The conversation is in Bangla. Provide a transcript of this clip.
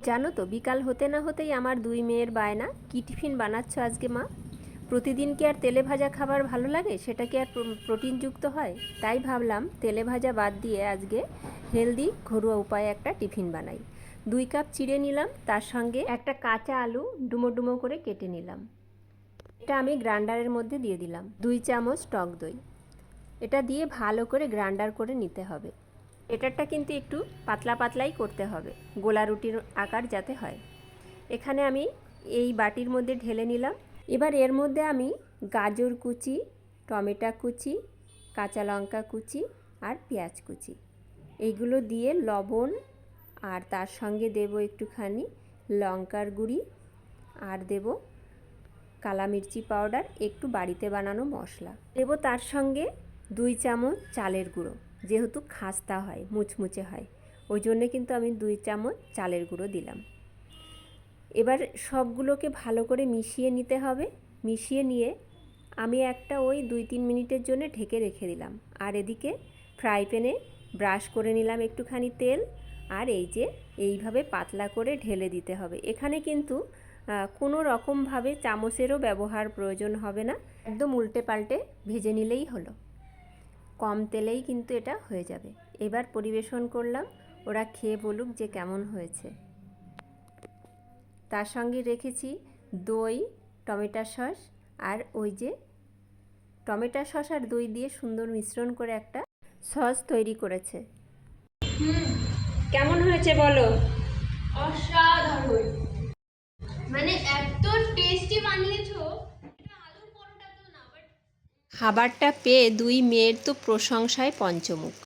জানো তো, বিকাল হতে না হতেই আমার দুই মেয়ের বায়না, কি টিফিন বানাচ্ছ আজকে মা? প্রতিদিন কি আর তেলে ভাজা খাবার ভালো লাগে? সেটা কি আর প্রোটিনযুক্ত হয়? তাই ভাবলাম তেলে ভাজা বাদ দিয়ে আজকে হেলদি ঘরোয়া উপায়ে একটা টিফিন বানাই। 2 কাপ চিড়ে নিলাম, তার সঙ্গে একটা কাঁচা আলু ডুমো ডুমো করে কেটে নিলাম। এটা আমি গ্রাইন্ডারের মধ্যে দিয়ে দিলাম। 2 চামচ টক দই, এটা দিয়ে ভালো করে গ্রাইন্ডার করে নিতে হবে। এটারটা কিন্তু একটু পাতলা পাতলাই করতে হবে, গোলা রুটির আকার যাতে হয়। এখানে আমি এই বাটির মধ্যে ঢেলে নিলাম। এবার এর মধ্যে আমি গাজর কুচি, টমেটো কুচি, কাঁচা লঙ্কা কুচি আর পেঁয়াজ কুচি এইগুলো দিয়ে লবণ, আর তার সঙ্গে দেব একটুখানি লঙ্কার গুঁড়ি, আর দেব কালা মির্চি পাউডার, একটু বাড়িতে বানানো মশলা দেব। তার সঙ্গে 2 চামচ চালের গুঁড়ো, যেহেতু খাস্তা হয়, মুচমুচে হয়, ওই জন্যে কিন্তু আমি 2 চামচ চালের গুঁড়ো দিলাম। এবার সবগুলোকে ভালো করে মিশিয়ে নিতে হবে। মিশিয়ে নিয়ে আমি একটা ওই 2-3 মিনিটের জন্য ঢেকে রেখে দিলাম। আর এদিকে ফ্রাই প্যানে ব্রাশ করে নিলাম একটুখানি তেল, আর এই যে এইভাবে পাতলা করে ঢেলে দিতে হবে। এখানে কিন্তু কোনো রকমভাবে চামচেরও ব্যবহার প্রয়োজন হবে না, একদম উল্টে পাল্টে ভেজে নিলেই হলো। কম তেলেই কিন্তু এটা হয়ে যাবে। এবার পরিবেশন করলাম, ওরা খেয়ে বলুক যে কেমন হয়েছে। তার সঙ্গে রেখেছি দই, টমেটো সস, আর ওই যে টমেটো সস আর দই দিয়ে সুন্দর মিশ্রণ করে একটা সস তৈরি করেছে। কেমন হয়েছে বলো? অসাধারণ, মানে এত টেস্টি বানিয়েছো। এটা আলুর পরোটা তো না, বাট খাবারটা পেয়ে দুই মেয়ের তো প্রশংসায় পঞ্চমুখ।